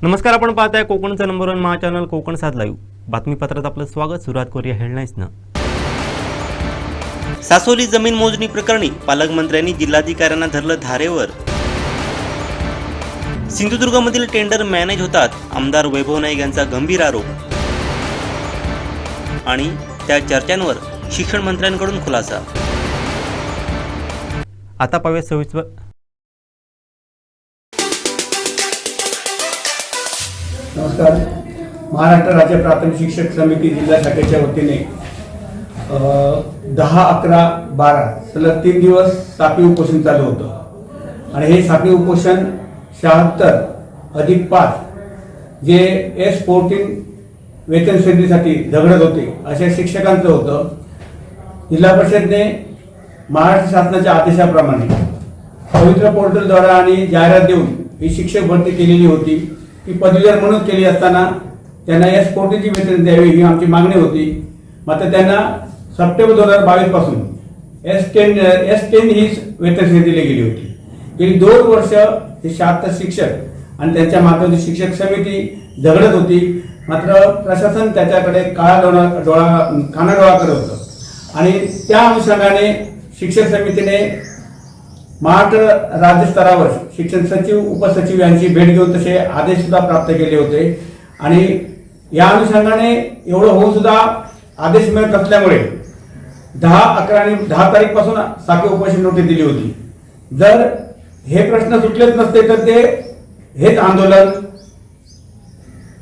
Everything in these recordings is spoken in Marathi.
नमस्कार, आपण पाहताय कोकणचं नंबर 1 महा चॅनल कोकण 7 लाईव्ह. बातमीपत्रात आपलं स्वागत. सुरुवात करूया हेडलाईन्सनं. सासोली जमीन मोजणी प्रकरणी पालकमंत्र्यांनी जिल्हाधिकाऱ्यांना धरलं धारेवर. सिंधुदुर्गमधील टेंडर मॅनेज होतात, आमदार वैभव नाईक यांचा गंभीर आरोप. आणि त्या चर्चांवर शिक्षण मंत्र्यांकडून खुलासा. आता पाहूया सविस्तर. नमस्कार. महाराष्ट्र राज्य प्राथमिक शिक्षक समिती जिल्हा शाखेच्या वतीने 10, 11, 12 सलग 3 दिवस साखळी उपोषण चालू होतं. आणि हे साखळी उपोषण 76+5 जे S14 वेतन श्रेणीसाठी झगडत होते अशा शिक्षकांचं होतं. जिल्हा परिषदेने महाराष्ट्र शासनाच्या आदेशाप्रमाणे पवित्र पोर्टलद्वारा आणि जाहिरात देऊन ही शिक्षक भरती केलेली होती. ती पदवीधर म्हणून केली असताना त्यांना S14ची वेतन द्यावी ही आमची मागणी होती. मात्र त्यांना सप्टेंबर 2022 पासून S10 ही वेतन श्रेणी दिली गेली होती. गेली 2 वर्ष हे 76 शिक्षक आणि त्यांच्या माध्यमातून शिक्षक समिती झगडत होती. मात्र प्रशासन त्याच्याकडे कानाडोळा करत होतं. आणि त्या अनुषंगाने शिक्षक समितीने महाराष्ट्र राज्य स्तरावर शिक्षण सचिव, उपसचिव यांची भेट घेऊन तसे आदेश सुद्धा प्राप्त केले होते. आणि या अनुषंगाने एवढं होऊन सुद्धा आदेश मिळत नसल्यामुळे 10, 11 आणि 10 तारीखपासून साखळी उपोषण नोटीस दिली होती. जर हे प्रश्न सुटलेच नसते तर ते हेच आंदोलन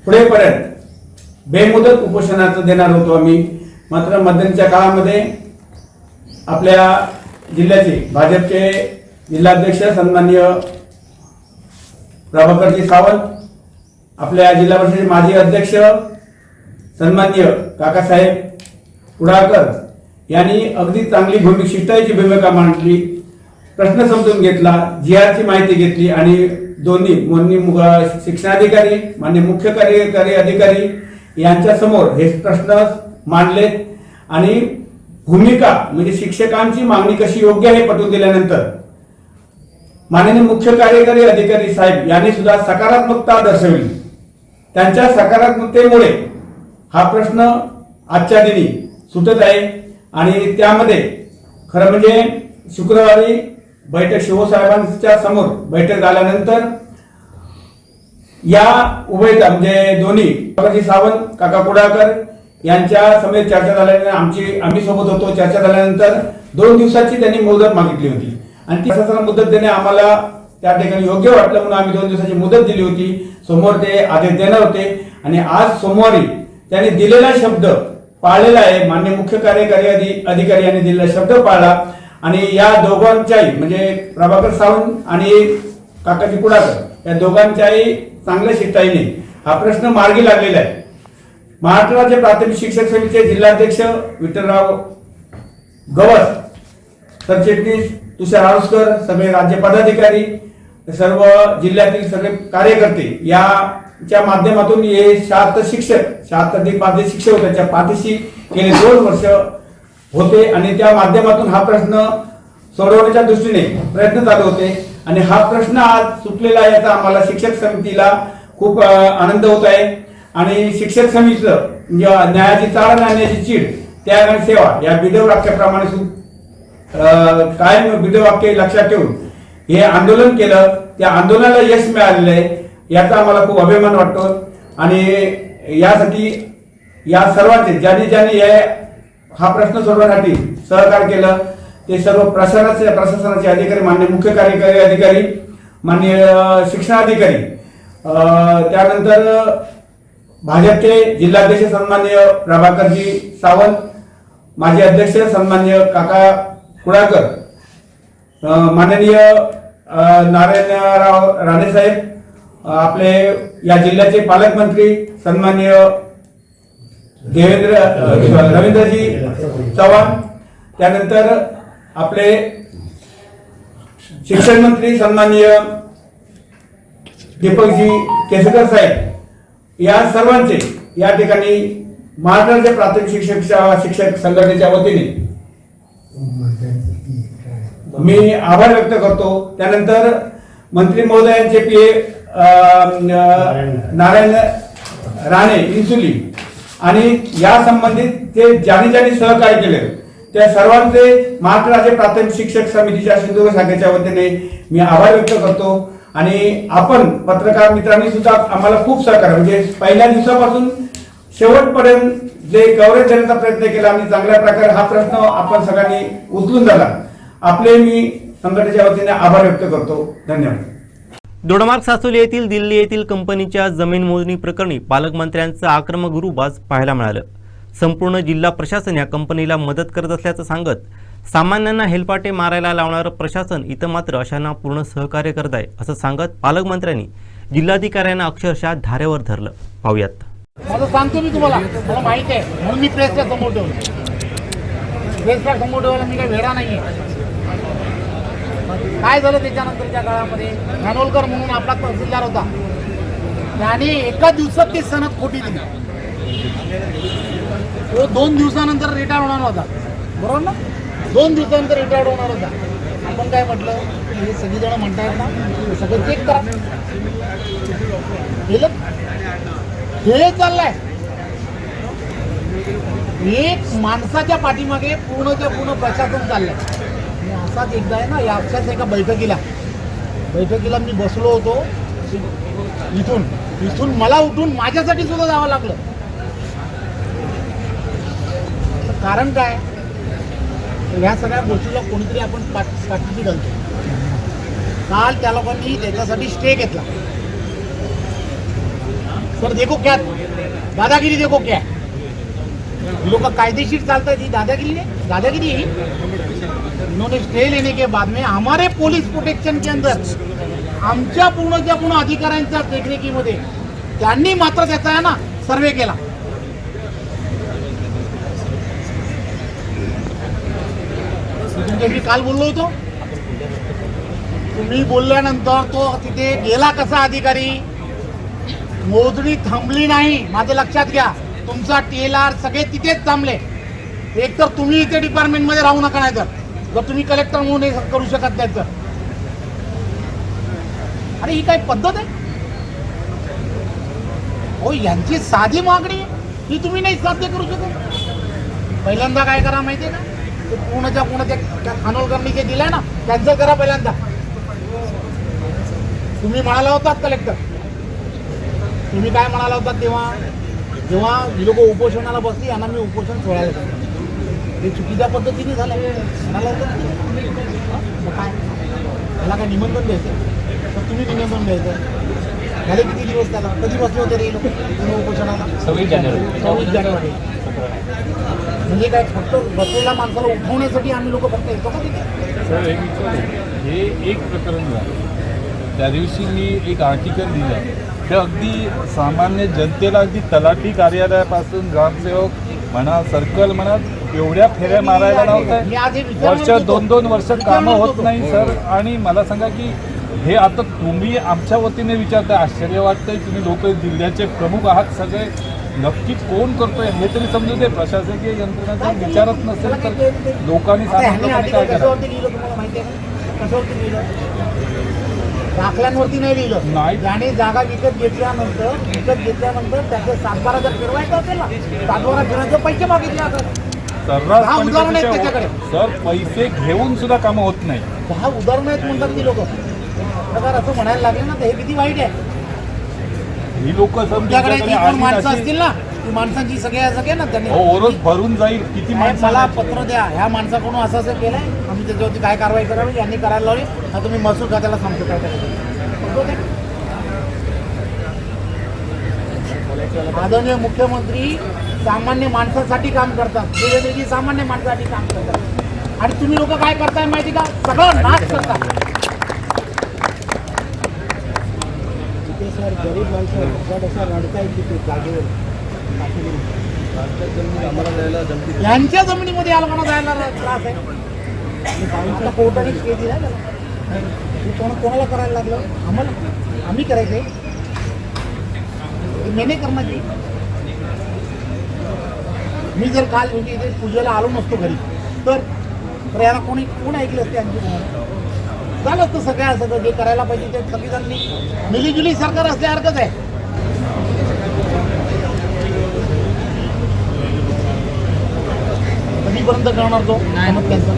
पुढेपर्यंत बेमुदत उपोषणाचं देणार होतो आम्ही. मात्र मध्यंतरीच्या काळामध्ये आपल्या जिल्ह्याचे भाजपचे जिल्हाध्यक्ष सन्माननीय प्रभाकरजी सावंत, आपल्या जिल्हा परिषदेचे माजी अध्यक्ष सन्माननीय काकासाहेब कुडाळकर यांनी अगदी चांगली शिष्टाईची भूमिका मांडली. प्रश्न समजून घेतला, GRची माहिती घेतली आणि दोन्ही शिक्षणाधिकारी, मान्य मुख्य कार्यकारी अधिकारी यांच्या समोर हे प्रश्न मांडलेत. आणि भूमिका म्हणजे शिक्षकांची मागणी कशी योग्य आहे पटवून दिल्यानंतर माननीय मुख्य कार्यकारी अधिकारी साहेब यांनी सुद्धा सकारात्मकता दर्शवली. त्यांच्या सकारात्मकतेमुळे हा प्रश्न आजच्या दिनी सुटत आहे. आणि त्यामध्ये खरं म्हणजे शुक्रवारी बैठक शिवसाहेबांच्या समोर बैठक झाल्यानंतर या उभयता म्हणजे दोन्ही सावंत, काका कुडाळकर यांच्या समेत चर्चा झाल्यानंतर आम्ही सोबत होतो. चर्चा झाल्यानंतर 2 दिवसाची त्यांनी मुदत मागितली होती आणि ती प्रशासनाला मुदत देणे आम्हाला त्या ठिकाणी योग्य वाटलं म्हणून आम्ही 2 दिवसाची मुदत दिली होती. समोर ते आदेश देणार होते आणि आज सोमवारी त्यांनी दिलेला शब्द पाळलेला आहे. मान्य मुख्य कार्यकारी अधिकारी यांनी दिलेला शब्द पाळला. आणि या दोघांच्याही म्हणजे प्रभाकर सावंत आणि काकाजी कुडाळकर या दोघांच्याही चांगल्या शिष्टाईने हा प्रश्न मार्गी लागलेला आहे. महाराष्ट्र राज्य प्राथमिक शिक्षक समितीचे जिल्हाध्यक्ष विठ्ठलराव गवस, सरचिटणीस तुषार आरुसकर, सगळे राज्य पदाधिकारी, सर्व जिल्ह्यातील सगळे कार्यकर्ते याच्या माध्यमातून हे 76 शिक्षक 76 शिक्षक होते त्याच्या पाठीशी गेले 2 वर्ष होते. आणि त्या माध्यमातून हा प्रश्न सोडवण्याच्या दृष्टीने प्रयत्न चालू होते. आणि हा प्रश्न आज सुटलेला आहे याचा आम्हाला शिक्षक समितीला खूप आनंद होत आहे. आणि शिक्षक समितीचं न्यायाची चाळ न्यायाची चीड त्याग आणि सेवा या बिडवाक्याप्रमाणे कायम बिडवाक्य लक्षात ठेवून हे आंदोलन केलं. त्या आंदोलनाला यश मिळालेलं आहे याचा आम्हाला खूप अभिमान वाटतो. आणि यासाठी या सर्वांचे ज्यांनी हा प्रश्न सोडवण्यासाठी सहकार्य केलं ते सर्व प्रशासनाचे अधिकारी, मान्य मुख्य कार्यकारी अधिकारी, मान्य शिक्षणाधिकारी, त्यानंतर भाजपचे जिल्हाध्यक्ष सन्माननीय प्रभाकरजी सावंत, माजी अध्यक्ष सन्माननीय काका कुडाळकर, माननीय नारायणराव राणेसाहेब, आपले या जिल्ह्याचे पालकमंत्री सन्माननीय रवींद्रजी चव्हाण, त्यानंतर आपले शिक्षण मंत्री सन्माननीय दीपकजी केसकर साहेब या सर्वांचे या ठिकाणी महाराष्ट्र प्राथमिक शिक्षक संघटनेच्या वतीने मी आभार व्यक्त करतो. त्यानंतर मंत्री महोदयांचे PA नारायण राणे इन्सुली आणि या संबंधित ते ज्यांनी सहकार्य केले त्या सर्वांचे महाराष्ट्र राज्य प्राथमिक शिक्षक समितीच्या सिंधुदुर्ग शाखेच्या वतीने मी आभार व्यक्त करतो. आणि आपण पत्रकार मित्रांनी सुद्धा आम्हाला खूप सहकार्य म्हणजे पहिल्या दिवसापासून शेवटपर्यंत जे कव्हरेज देण्याचा प्रयत्न केला आणि चांगल्या प्रकारे हा प्रश्न आपण सगळ्यांनी उचलून धरला. आपले मी संघटनेच्या वतीने आभार व्यक्त करतो. धन्यवाद. दोडामार्ग सासोली येथील दिल्ली येथील कंपनीच्या जमीन मोजणी प्रकरणी पालकमंत्र्यांचं आक्रमक रुबाज पाहायला मिळालं. संपूर्ण जिल्हा प्रशासन या कंपनीला मदत करत असल्याचं सांगत सामान्यांना हेलपाटे मारायला लावणारं प्रशासन इथं मात्र अशांना पूर्ण सहकार्य करत आहे असं सांगत पालकमंत्र्यांनी जिल्हाधिकाऱ्यांना अक्षरशः धारेवर धरलं. पाहूयात. माझं सांगतो मी तुम्हाला, मला माहिती आहे म्हणून मी प्रेसच्या समोर ठेवलं. प्रेसच्या समोर ठेवायला मी काही वेळा नाही आहे. काय झालं त्याच्यानंतरच्या काळामध्ये खानोलकर म्हणून आपला तहसीलदार होता, त्याने एका दिवसात ती सनद खोटी दिली. तो 2 दिवसानंतर रिटायर होणार होता, बरोबर ना? 2 दिवसानंतर रिटायर होणार होता. आपण काय म्हटलं, हे सगळीजण म्हणतायत ना, सगळं चेक करा. केलं हे चाललंय. एक माणसाच्या पाठीमागे पूर्णच्या पूर्ण प्रशासन चाललंय. असाच एकदा आहे ना, या अक्षाच एका बैठकीला मी बसलो होतो. इथून मला उठून माझ्यासाठी सुद्धा जावं लागलं. कारण काय, ह्या सगळ्या गोष्टीला कोणीतरी आपण पाठीशी घालतो. काल त्या लोकांनी त्याच्यासाठी स्टे घेतला. सर देखो क्या दादागिरी, देखो क्या लोग कायदेशीर चालता है, दादागिरी है. इन्होंने स्टे लेने के बाद में हमारे पुलिस प्रोटेक्शन के अंदर आमच्या पूर्णच्या पूर्ण अधिकाऱ्यांच्या देखरेखीमध्ये त्यांनी मात्र त्याचा आहे ना सर्वे केला. मी काल बोललो होतो, तुम्ही बोलल्यानंतर तो तिथे गेला कसा अधिकारी, मोजणी थांबली नाही. माझं लक्षात घ्या, तुमचा टेलर सगळे तिथेच थांबले. एक तर तुम्ही इथे डिपार्टमेंटमध्ये राहू नका, नाही जर तुम्ही कलेक्टर म्हणून हे करू शकत नाही तर. अरे ही काय पद्धत आहे हो? यांची साधी मागणी ही तुम्ही नाही साध्य करू शकत. पहिल्यांदा काय करा माहितीये का, ते पूर्णच्या पूर्ण त्या खानोलकरनी जे दिलंय ना, कॅन्सल करा पहिल्यांदा. तुम्ही म्हणाला होतात कलेक्टर, तुम्ही काय म्हणाला होतात जेव्हा ही लोक उपोषणाला बसली, यांना मी उपोषण सोडायला सांगितलं. हे चुकीच्या पद्धतीने झालं. म्हणाला होतं काय त्याला काय निमंत्रण द्यायचं, तर तुम्ही निमंत्रण द्यायचं. झाले किती दिवस त्याला, कधी बसले होते रे लोक उपोषणाला? 26 जानेवारी. म्हणजे काय फक्त बसलेल्या माणसाला उठवण्यासाठी आम्ही लोक फक्त येतो का तिथे? सर हे एक प्रकरण झालं. त्या दिवशी मी एक आर्टिकल दिलं, ते अगदी सामान्य जनतेला अगदी तलाठी कार्यालयापासून ग्रामसेवक म्हणा, सर्कल म्हणा, एवढ्या फेऱ्या मारायला लावताय. वर्ष 2-2 वर्ष कामं होत नाही सर. आणि मला सांगा की हे आता तुम्ही आमच्या वतीने विचारताय, आश्चर्य वाटतंय. तुम्ही लोक जिल्ह्याचे प्रमुख आहात सगळे, नक्की कोण करतोय हे तरी समजू दे. प्रशासकीय यंत्रणा जर विचारत नसेल तर लोकांनी सामान्यपणे काय करावं? दाखल्यांवरती नाही लिहिलं नाही. ज्याने जागा विकत घेतल्यानंतर त्याचे 7-12 जर फिरवायचं असेल ना, 7-12 फिरवायचे पैसे मागितले जातात. उदाहरण आहेत त्याच्याकडे सर. पैसे घेऊन सुद्धा कामं होत नाही. 10 उदाहरणं आहेत म्हणतात ती लोक. प्रकार असं म्हणायला लागले ना, तर हे किती वाईट आहे. ही लोक तुमच्याकडे जी कोण माणसं असतील ना, ती माणसांची सगळे ना त्यांनी ओरस भरून जाईल. किती मला पत्र द्या, ह्या माणसाकडून असं केलंय, आम्ही त्याच्यावरती काय कारवाई करावी, यांनी करायला लावली. हा तुम्ही महसूल खात्याला सांगतो काय करायचं. आदरणीय मुख्यमंत्री सामान्य माणसासाठी काम करतात, देवेंद्रजी सामान्य माणसासाठी काम करतात. आणि तुम्ही लोक काय करताय माहिती का, सगळं नाश करता. सर गरीब माणसं रडतायत तिथे जागेवर. यांच्या जमिनीमध्ये आलोकांना जायला त्रास आहे. कोर्टाने स्टे दिला कोणाला करायला लागलं, आम्ही करायचंय. मेने करण्याची. मी जर काल म्हणजे इथे पूजेला आलो नसतो घरी, तर याला कोण ऐकले असते आमची. झालं असतं सगळं जे करायला पाहिजे ते सगळीजणांनी मिलीजुली सरकार असल्यासारखंच आहे. कधीपर्यंत करणार तो मग त्यांचं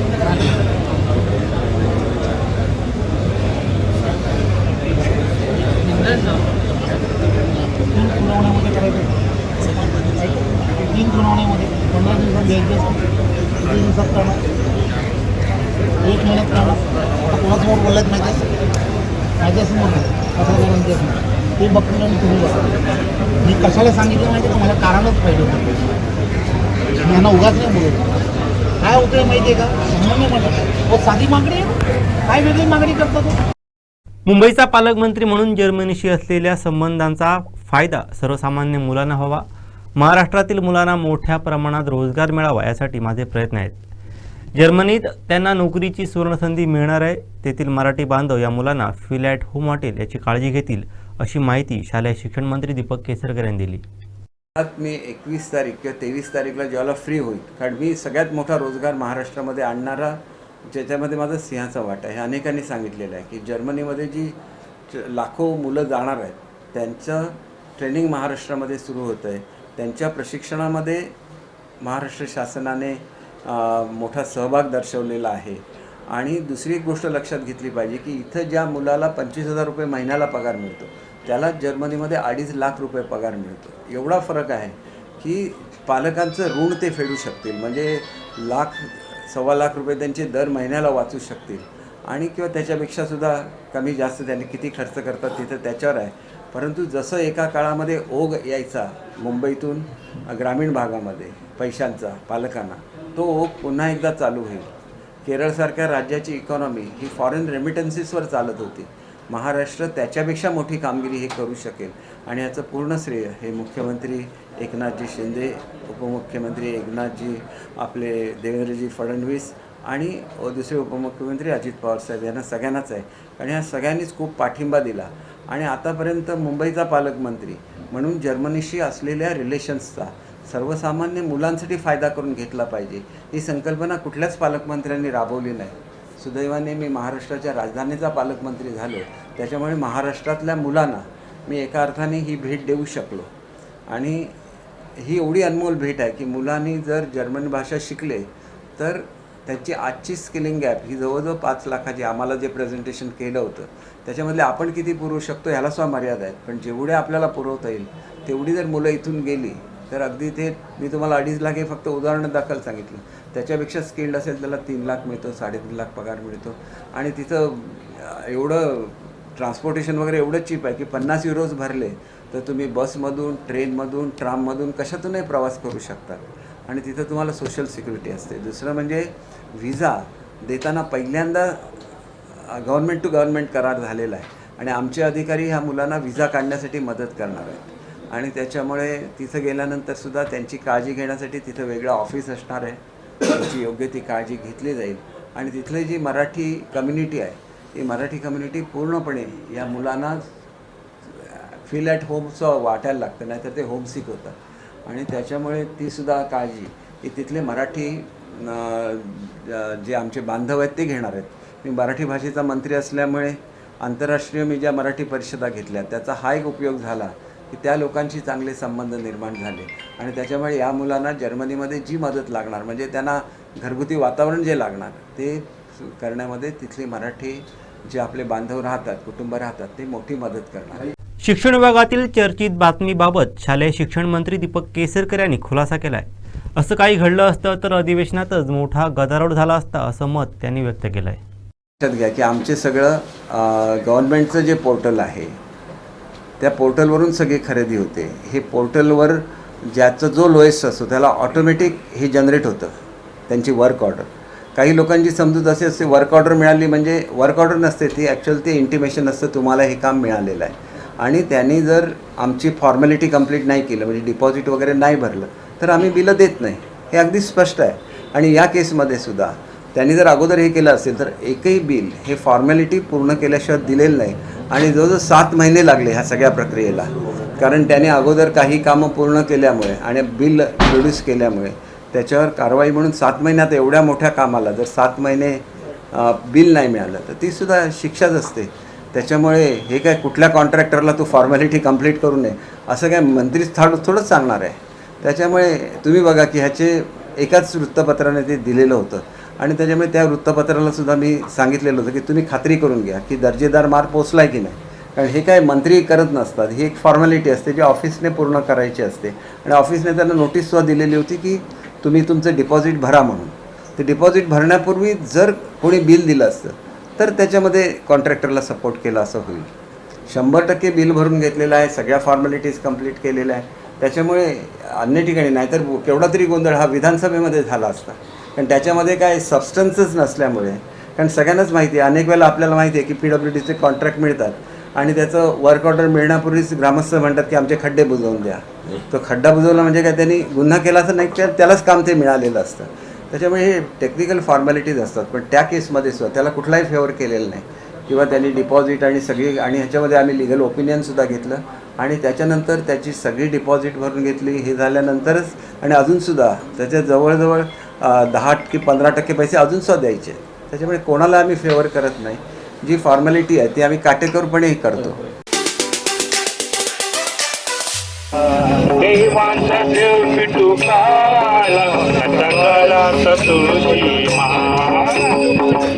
तीन चुनावण्यामध्ये करायचं, 3 चुनावण्यामध्ये 15 दिवसात घ्यायचे असते, 3 दिवसात करणार, 1 महिन्यात करणार. आता कोणासमोर बोललायत माहिती आहे? माझ्यासमोर कसं ते बघतील आणि तुम्ही बघा. मी कशाला सांगितलं माहिती आहे का? मला कारणच पाहिजे होतं. मी यांना उगाच नाही बोलत. काय होतं माहिती आहे का? समजून म्हणतात हो साधी मागणी आहे, काय वेगळी मागणी करता तो. मुंबईचा पालकमंत्री म्हणून जर्मनीशी असलेल्या संबंधांचा फायदा सर्वसामान्य मुलांना व्हावा, महाराष्ट्रातील मुलांना मोठ्या प्रमाणात रोजगार मिळावा यासाठी माझे प्रयत्न आहेत. जर्मनीत त्यांना नोकरीची सुवर्णसंधी मिळणार आहे. तेथील मराठी बांधव या मुलांना फील ॲट होम वाटेल याची काळजी घेतील, अशी माहिती शालेय शिक्षण मंत्री दीपक केसरकर यांनी दिली. मी 21 तारीख किंवा 23 तारीखला ज्यावेळेला फ्री होईल, कारण मी सगळ्यात मोठा रोजगार महाराष्ट्रामध्ये आणणारा, ज्याच्यामध्ये माझा सिंहाचा वाटा आहे. हे अनेकांनी सांगितलेलं आहे की जर्मनीमध्ये जी लाखो मुलं जाणार आहेत त्यांचं ट्रेनिंग महाराष्ट्रामध्ये सुरू होतं आहे. त्यांच्या प्रशिक्षणामध्ये महाराष्ट्र शासनाने मोठा सहभाग दर्शवलेला आहे. आणि दुसरी एक गोष्ट लक्षात घेतली पाहिजे की इथं ज्या मुलाला 25,000 रुपये महिन्याला पगार मिळतो त्याला जर्मनीमध्ये 2.5 लाख रुपये पगार मिळतो. एवढा फरक आहे की पालकांचं ऋण ते फेडू शकतील, म्हणजे 1,00,000 1.25 लाख रुपये त्यांचे दर महिन्याला वाचू शकतील. आणि किंवा त्याच्यापेक्षासुद्धा कमी जास्त त्यांनी किती खर्च करतात तिथं त्याच्यावर आहे. परंतु जसं एका काळामध्ये ओघ यायचा मुंबईतून ग्रामीण भागामध्ये पैशांचा पालकांना, तो ओघ पुन्हा एकदा चालू होईल. केरळसारख्या राज्याची इकॉनॉमी ही फॉरेन रेमिटन्सीसवर चालत होती. महाराष्ट्र त्याच्यापेक्षा मोठी कामगिरी हे करू शकेल आणि याचं पूर्ण श्रेय हे मुख्यमंत्री एकनाथजी शिंदे, उपमुख्यमंत्री एकनाथजी आपले देवेंद्रजी फडणवीस आणि दुसरे उपमुख्यमंत्री अजित पवार साहेब यांना सगळ्यांनाच आहे. आणि ह्या सगळ्यांनीच खूप पाठिंबा दिला. आणि आतापर्यंत मुंबईचा पालकमंत्री म्हणून जर्मनीशी असलेल्या रिलेशन्सचा सर्वसामान्य मुलांसाठी फायदा करून घेतला पाहिजे, ही संकल्पना कुठल्याच पालकमंत्र्यांनी राबवली नाही. सुदैवाने मी महाराष्ट्राच्या राजधानीचा पालकमंत्री झालो, त्याच्यामुळे महाराष्ट्रातल्या मुलांना मी एका अर्थाने ही भेट देऊ शकलो. आणि ही एवढी अनमोल भेट आहे की मुलांनी जर जर्मन भाषा शिकले तर त्यांची आजची स्किलिंग गॅप ही जवळजवळ 5 लाखाची, आम्हाला जे प्रेझेंटेशन केलं होतं त्याच्यामधले आपण किती पुरवू शकतो ह्याला सुद्धा मर्यादा आहेत. पण जेवढे आपल्याला पुरवता येईल तेवढी जर मुलं इथून गेली तर अगदी ते, मी तुम्हाला 2.5 लाख हे फक्त उदाहरण दाखल सांगितलं, त्याच्यापेक्षा स्किल्ड असेल त्याला 3 लाख मिळतो, 3.5 लाख पगार मिळतो. आणि तिथं एवढं ट्रान्सपोर्टेशन वगैरे एवढं चीप आहे की 50 युरोज भरले तर तुम्ही बसमधून, ट्रेनमधून, ट्राममधून कशातूनही प्रवास करू शकता. आणि तिथं तुम्हाला सोशल सिक्युरिटी असते. दुसरं म्हणजे व्हिजा देताना पहिल्यांदा गव्हर्नमेंट टू गव्हर्नमेंट करार झालेला आहे आणि आमचे अधिकारी ह्या मुलांना व्हिजा काढण्यासाठी मदत करणार आहेत. आणि त्याच्यामुळे तिथं गेल्यानंतरसुद्धा त्यांची काळजी घेण्यासाठी तिथं वेगळं ऑफिस असणार आहे, त्यांची योग्य ती काळजी घेतली जाईल. आणि तिथली जी मराठी कम्युनिटी आहे ही मराठी कम्युनिटी पूर्णपणे या मुलांना फील ॲट होमचं वाटायला लागतं, नाहीतर ते होमसिक होतं. आणि त्याच्यामुळे तीसुद्धा काळजी की तिथले मराठी जे आमचे बांधव आहेत ते घेणार आहेत. मी मराठी भाषेचा मंत्री असल्यामुळे आंतरराष्ट्रीय मी ज्या मराठी परिषदा घेतल्या त्याचा हा एक उपयोग झाला की त्या लोकांशी चांगले संबंध निर्माण झाले. आणि त्याच्यामुळे या मुलांना जर्मनीमध्ये जी मदत लागणार, म्हणजे त्यांना घरगुती वातावरण जे लागणार ते करण्यामध्ये तिथले मराठी जे आपले बांधव राहतात, कुटुंब राहतात, ते मोठी मदत करणार. शिक्षण विभागातील चर्चित बातमीबाबत शालेय शिक्षण मंत्री दीपक केसरकर यांनी खुलासा केला आहे. असं काही घडलं असतं तर अधिवेशनातच मोठा गदारोळ झाला असता, असं मत त्यांनी व्यक्त केलं आहे. लक्षात घ्या की आमचे सगळं गव्हर्नमेंटचं जे पोर्टल आहे त्या पोर्टलवरून सगळी खरेदी होते. हे पोर्टलवर ज्याचा जो लोएस्ट असतो त्याला ऑटोमॅटिक हे जनरेट होतं त्यांची वर्क ऑर्डर. काही लोकांची समजूत असे असते वर्क ऑर्डर मिळाली म्हणजे वर्क ऑर्डर नसते, ती ॲक्च्युअल ते इंटिमेशन असतं तुम्हाला हे काम मिळालेलं आहे. आणि त्यांनी जर आमची फॉर्मॅलिटी कंप्लीट नाही केलं, म्हणजे डिपॉझिट वगैरे नाही भरलं, तर आम्ही बिलं देत नाही, हे अगदी स्पष्ट आहे. आणि या केसमध्ये सुद्धा त्यांनी जर अगोदर हे केलं असेल तर एकही बिल हे फॉर्मॅलिटी पूर्ण केल्याशिवाय दिलेलं नाही. आणि जवळजवळ 7 महिने लागले ह्या सगळ्या प्रक्रियेला, कारण त्याने अगोदर काही कामं पूर्ण केल्यामुळे आणि बिल प्रोड्यूस केल्यामुळे त्याच्यावर कारवाई म्हणून 7 महिन्यात एवढ्या मोठ्या कामाला जर 7 महिने बिल नाही मिळालं तर तीसुद्धा शिक्षाच असते. त्याच्यामुळे हे काय कुठल्या कॉन्ट्रॅक्टरला तू फॉर्मॅलिटी कंप्लीट करू नये असं काय मंत्री थोडंच सांगणार आहे. त्याच्यामुळे तुम्ही बघा की ह्याचे एकाच वृत्तपत्राने ते दिलेलं होतं आणि त्याच्यामुळे त्या वृत्तपत्रालासुद्धा मी सांगितलेलं होतं की तुम्ही खात्री करून घ्या की दर्जेदार माल पोचला आहे की नाही. कारण हे काय मंत्री करत नसतात, ही एक फॉर्मॅलिटी असते जी ऑफिसने पूर्ण करायची असते आणि ऑफिसने त्यांना नोटीससुद्धा दिलेली होती की तुम्ही तुमचं डिपॉझिट भरा म्हणून. ते डिपॉझिट भरण्यापूर्वी जर कोणी बिल दिलं असतं तर त्याच्यामध्ये कॉन्ट्रॅक्टरला सपोर्ट केला असं होईल. 100% बिल भरून घेतलेलं आहे, सगळ्या फॉर्मॅलिटीज कंप्लीट केलेल्या आहे. त्याच्यामुळे अन्य ठिकाणी नाहीतर केवढा तरी गोंधळ हा विधानसभेमध्ये झाला असता. कारण त्याच्यामध्ये काय सबस्टन्सच नसल्यामुळे, कारण सगळ्यांनाच माहिती आहे, अनेक वेळेला आपल्याला माहिती आहे की PWDचे कॉन्ट्रॅक्ट मिळतात आणि त्याचं वर्क ऑर्डर मिळण्यापूर्वीच ग्रामस्थ म्हणतात की आमचे खड्डे बुजवून द्या. तो खड्डा बुजवला म्हणजे काय त्यांनी गुन्हा केला असं नाही, त्यालाच काम ते मिळालेलं असतं. त्याच्यामुळे हे टेक्निकल फॉर्मॅलिटीज असतात. पण त्या केसमध्ये सुद्धा त्याला कुठलाही फेवर केलेला नाही किंवा त्यांनी डिपॉझिट आणि सगळी आणि ह्याच्यामध्ये आम्ही लिगल ओपिनियनसुद्धा घेतलं आणि त्याच्यानंतर त्याची सगळी डिपॉझिट भरून घेतली. हे झाल्यानंतरच आणि अजूनसुद्धा त्याच्या जवळजवळ 10 की 15% पैसे अजूनसुद्धा द्यायचे. त्याच्यामुळे कोणाला आम्ही फेवर करत नाही. जी फॉर्मॅलिटी आहे ती आम्ही काटेकोरपणे करतो. देवांचा देव विठू काळा त्याच्या गळ्यात तुळशी माळ.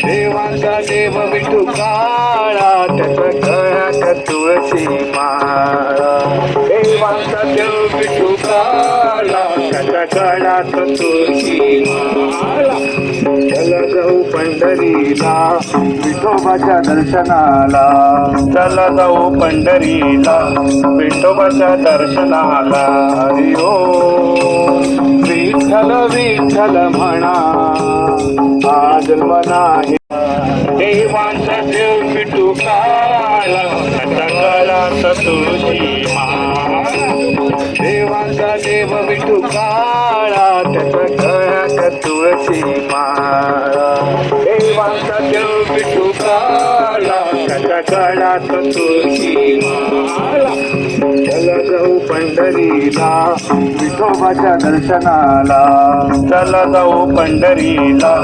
देवांचा देव विठू काळा त्याच्या गळ्यात तुळशी माळ. देवांचा देव विठू काळा त्याच्या गळ्यात तुळशी माळ. चला जाऊ पंढरीला विठोबाच्या दर्शनाला. चला जाऊ पंढरीला विठोबाच्या दर्शनाला. हरी ओम विठ्ठल विठ्ठल म्हणा हा जन्म नाही. देवांचा देव विठू काळा त्याच्या गळ्यात तुळशी माळ. देवांचा देव विठू काळा त्याच्या गळ्यात तुळशी माळ. देवांचा देव विठू काळा त्याच्या गळ्यात तुळशी माळ. चला जाऊ पंढरीला विठोबाच्या दर्शनाला. चला जाऊ पंढरीला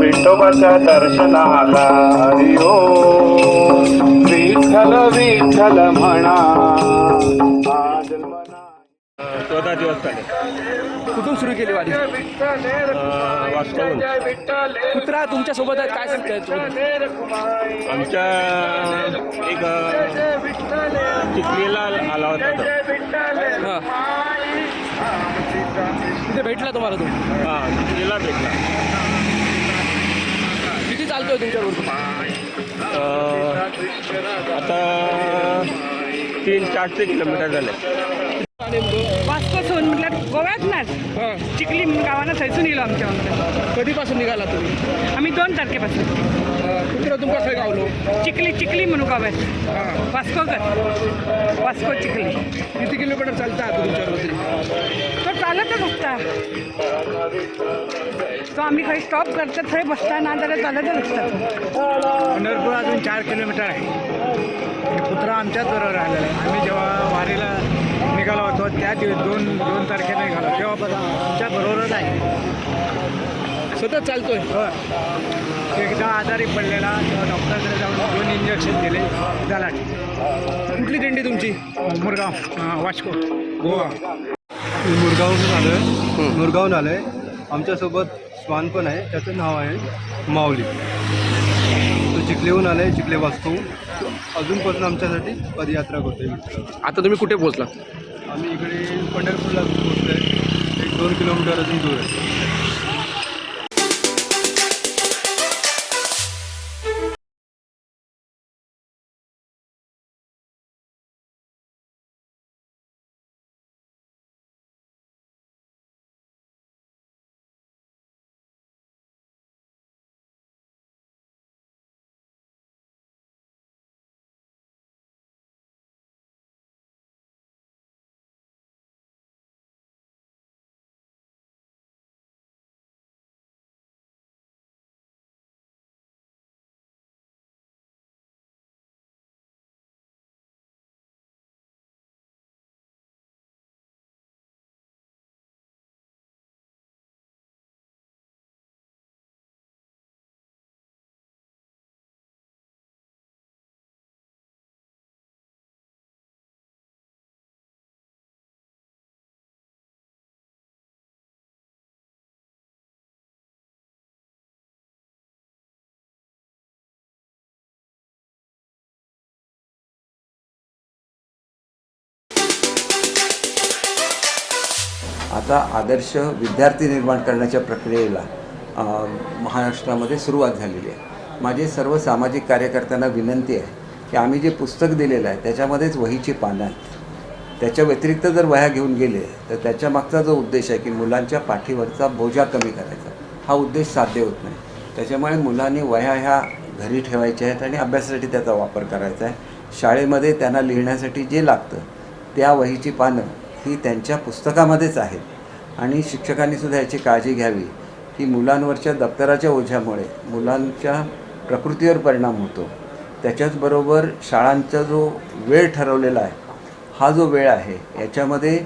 विठोबाच्या दर्शनाला. हरी ओम विठ्ठल विठ्ठल म्हणा हा जन्म नाही. 14 दिवस झाले. कुठून सुरू केली वारी? वास्तवून कुत्रा तुमच्या सोबत आहे, काय सांगताय? आमच्या एक चिखलीला आला होता तो. हां, तिथे भेटला तुम्हाला तो? हां, चिखलीला भेटला. किती चालतोय तुमच्याबरोबर? आता 300-400 किलोमीटर झाले. वास्को सोन म्हटलं गोव्यात ना चिखली म्हणून गावानं थंयसून येयलो आमच्या वांगडा. कधीपासून निघाला तुम्ही? आम्ही 2 तारखेपासून कुत्रा तुमका खंय गावलो? चिखली म्हणून गावात वास्को चिखली. किती किलोमीटर चालता तुमच्याबरोबर? तो चालतच असता. तो आम्ही खंय स्टॉप करता थंय बसता ना जाल्यार चालतच असता. पंढरपूर अजून 4 किलोमीटर आहे. कुत्रा आमच्याच बरोबर राहिलेला आहे. आम्ही जेव्हा वारीला निघालो होतो त्या दिवस 2 तारखेला निघालो तेव्हापासून आमच्या बरोबरच आहे. सतत चालतोय? एकदा आजारी पडलेला तेव्हा डॉक्टरकडे जाऊन 2 इंजेक्शन दिले, झाला. कुठली दिंडी तुमची? मुरगाव वास्को गोवा. मुरगावहून आलो आहे. मुरगावहून आलो आहे. आमच्यासोबत श्वान पण आहे, त्याचं नाव आहे माऊली. तो चिखलीहून आला आहे, चिखले वास्को. अजूनपासून आमच्यासाठी पदयात्रा करतो आहे. आता तुम्ही कुठे पोहोचला? आम्ही इकडे पंढरपूरला पोहोचलो आहे. 1-2 किलोमीटर अजून दूर आहे. आता आदर्श विद्यार्थी निर्माण करण्याच्या प्रक्रियेला महाराष्ट्रामध्ये सुरुवात झालेली आहे. माझे सर्व सामाजिक कार्यकर्त्यांना विनंती आहे की आम्ही जे पुस्तक दिलेलं आहे त्याच्यामध्येच वहीची पानं आहेत. त्याच्या व्यतिरिक्त जर वह्या घेऊन गेले तर त्याच्या मागचा जो उद्देश आहे की मुलांच्या पाठीवरचा बोजा कमी करायचा, हा उद्देश साध्य होत नाही. त्याच्यामुळे मुलांनी वह्या ह्या घरी ठेवायच्या आहेत आणि अभ्यासासाठी त्याचा वापर करायचा आहे. शाळेमध्ये त्यांना लिहिण्यासाठी जे लागतं त्या वहीची पानं ही त्यांच्या पुस्तकामध्येच आहेत आणि शिक्षकांनीसुद्धा याची काळजी घ्यावी की मुलांवरच्या दप्तराच्या ओझ्यामुळे मुलांच्या प्रकृतीवर परिणाम होतो. त्याच्याचबरोबर शाळांचा जो वेळ ठरवलेला आहे, हा जो वेळ आहे याच्यामध्ये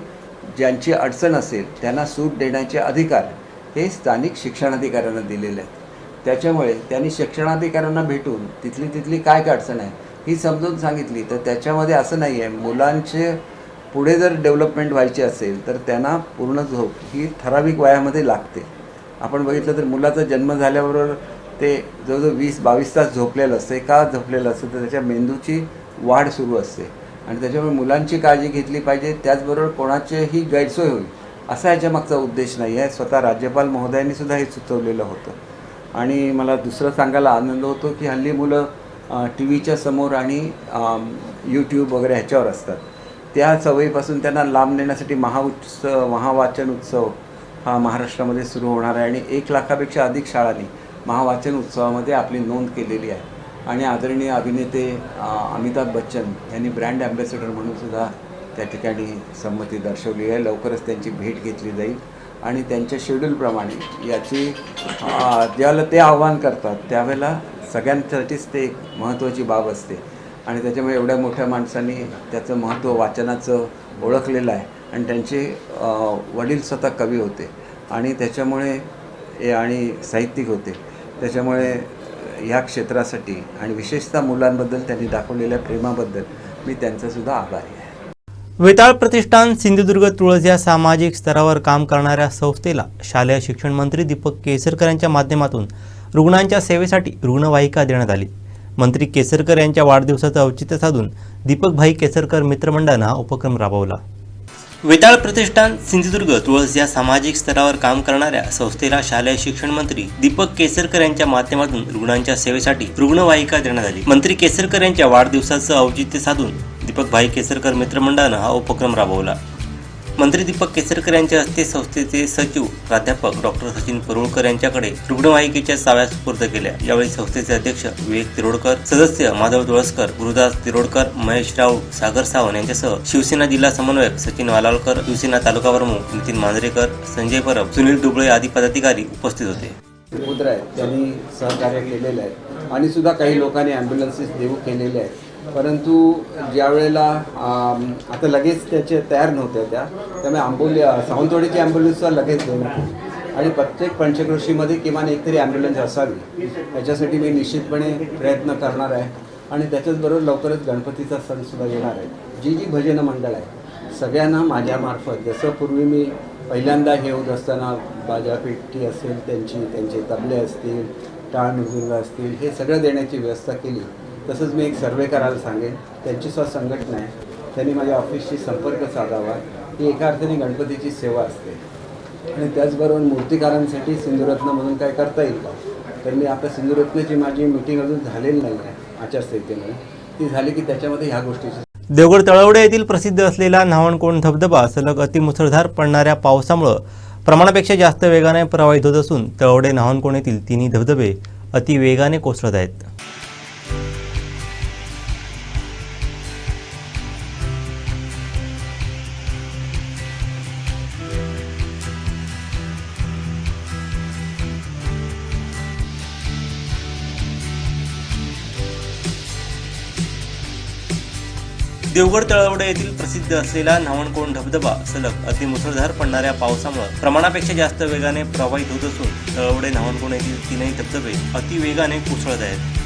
ज्यांची अडचण असेल त्यांना सूट देण्याचे अधिकार हे स्थानिक शिक्षणाधिकाऱ्यांना दिलेले आहेत. त्याच्यामुळे त्यांनी शिक्षणाधिकाऱ्यांना भेटून तिथली काय अडचण आहे ही समजून सांगितली तर त्याच्यामध्ये असं नाही आहे. मुलांचे पुढे जर डेव्हलपमेंट व्हायची असेल तर त्यांना पूर्ण झोप ही ठराविक वयामध्ये लागते. आपण बघितलं तर मुलाचा जन्म झाल्याबरोबर ते जवळजवळ 20-22 तास झोपलेलं असते. का झोपलेलं असतं तर त्याच्या मेंदूची वाढ सुरू असते आणि त्याच्यामुळे मुलांची काळजी घेतली पाहिजे. त्याचबरोबर कोणाचीही गैरसोय होईल असा याच्या मागचा उद्देश नाही आहे. स्वतः राज्यपाल महोदयांनी सुद्धा हे सुचवलेलं होतं आणि मला दुसरं सांगायला आनंद होतो की हल्ली मुलं टी व्हीच्या समोर आणि यूट्यूब वगैरे ह्याच्यावर असतात. त्या सवयीपासून त्यांना लांब नेण्यासाठी महावाचन उत्सव हा महाराष्ट्रामध्ये सुरू होणार आहे आणि 1 लाखापेक्षा अधिक शाळांनी महावाचन उत्सवामध्ये आपली नोंद केलेली आहे आणि आदरणीय अभिनेते अमिताभ बच्चन यांनी ब्रँड ॲम्बॅसेडर म्हणून सुद्धा त्या ठिकाणी संमती दर्शवली आहे. लवकरच त्यांची भेट घेतली जाईल आणि त्यांच्या शेड्यूलप्रमाणे याची ज्यावेळेला ते आव्हान करतात त्यावेळेला सगळ्यांसाठीच ते एक महत्त्वाची बाब असते आणि त्याच्यामुळे एवढ्या मोठ्या माणसांनी त्याचं महत्त्व वाचनाचं ओळखलेलं आहे आणि त्यांचे वडील स्वतः कवी होते आणि त्याच्यामुळे आणि साहित्यिक होते. त्याच्यामुळे ह्या क्षेत्रासाठी आणि विशेषतः मुलांबद्दल त्यांनी दाखवलेल्या प्रेमाबद्दल मी त्यांचासुद्धा आभारी आहे. वेताळ प्रतिष्ठान सिंधुदुर्ग तुळस या सामाजिक स्तरावर काम करणाऱ्या संस्थेला शालेय शिक्षण मंत्री दीपक केसरकर यांच्या माध्यमातून रुग्णांच्या सेवेसाठी रुग्णवाहिका देण्यात आली. मंत्री केसरकर यांच्या वाढदिवसाचं औचित्य साधून दीपकभाई केसरकर मित्रमंडळानं हा उपक्रम राबवला. वेताळ प्रतिष्ठान सिंधुदुर्ग तुळस या सामाजिक स्तरावर काम करणाऱ्या संस्थेला शालेय शिक्षण मंत्री दीपक केसरकर यांच्या माध्यमातून रुग्णांच्या सेवेसाठी रुग्णवाहिका देण्यात आली. मंत्री केसरकर यांच्या वाढदिवसाचं औचित्य साधून दीपकभाई केसरकर मित्रमंडळानं हा उपक्रम राबवला. मंत्री दीपक केसरकर यांच्या हस्ते संस्थेचे सचिव प्राध्यापक डॉक्टर सचिन परुळकर यांच्याकडे रुग्णवाहिकेच्या चाव्या सुपूर्द केल्या. यावेळी संस्थेचे अध्यक्ष विवेक तिरोडकर, सदस्य माधव तुळसकर, गुरुदास तिरोडकर, महेश राऊत, सागर सावंत यांच्यासह शिवसेना जिल्हा समन्वयक सचिन वालावलकर, शिवसेना तालुका प्रमुख नितीन मांजरेकर, संजय परब, सुनील दुबळे आदी पदाधिकारी उपस्थित होते. पुत्र आहेत त्यांनी सहकार्य केलेलं आहे आणि सुद्धा काही लोकांनी ॲम्ब्युलन्सेस देऊ केलेले आहेत. परंतु ज्या वेळेला आता लगेच त्याचे तयार नव्हत्या त्यामुळे सावंतवाडीची ॲम्ब्युलन्सचा लगेच देण्यात आणि प्रत्येक पंचक्रोशीमध्ये किमान एकतरी ॲम्ब्युलन्स असावी याच्यासाठी मी निश्चितपणे प्रयत्न करणार आहे. आणि त्याच्याचबरोबर लवकरच गणपतीचा सणसुद्धा येणार आहे. जी भजन मंडळ आहे सगळ्यांना माझ्यामार्फत, जसं पूर्वी मी पहिल्यांदा हे होत असताना बाजापेटी असेल त्यांचे तबले असतील, टाळ मृदुंग असतील, हे सगळं देण्याची व्यवस्था केली. तसंच मी एक सर्वे करायला सांगेन. त्यांची स्वतः संघटना आहे, त्यांनी माझ्या ऑफिसशी संपर्क साधावा. ही एका अर्थाने गणपतीची सेवा असते. आणि त्याचबरोबर मूर्तिकारांसाठी सिंधुरत्न म्हणून काय करता येईल का, तर मी आता सिंधुरत्नाची माझी मीटिंग अजून झालेली नाही आहे आचारसंहितेमुळे, ती झाली की त्याच्यामध्ये ह्या गोष्टीची. देवगड तळवडे येथील प्रसिद्ध असलेला न्हावणकोंड धबधबा सलग अतिमुसळधार पडणाऱ्या पावसामुळे प्रमाणापेक्षा जास्त वेगाने प्रवाहित होत असून तळवडे न्हावणकोंड येथील तिन्ही धबधबे अतिवेगाने कोसळत आहेत. देवगड तळवडे येथील प्रसिद्ध असलेला न्हावणकोंड धबधबा सलग अतिमुसळधार पडणाऱ्या पावसामुळे प्रमाणापेक्षा जास्त वेगाने प्रवाहित होत असून तळवडे न्हावणकोंड येथील तीनही धबधबे अतिवेगाने कोसळत आहेत.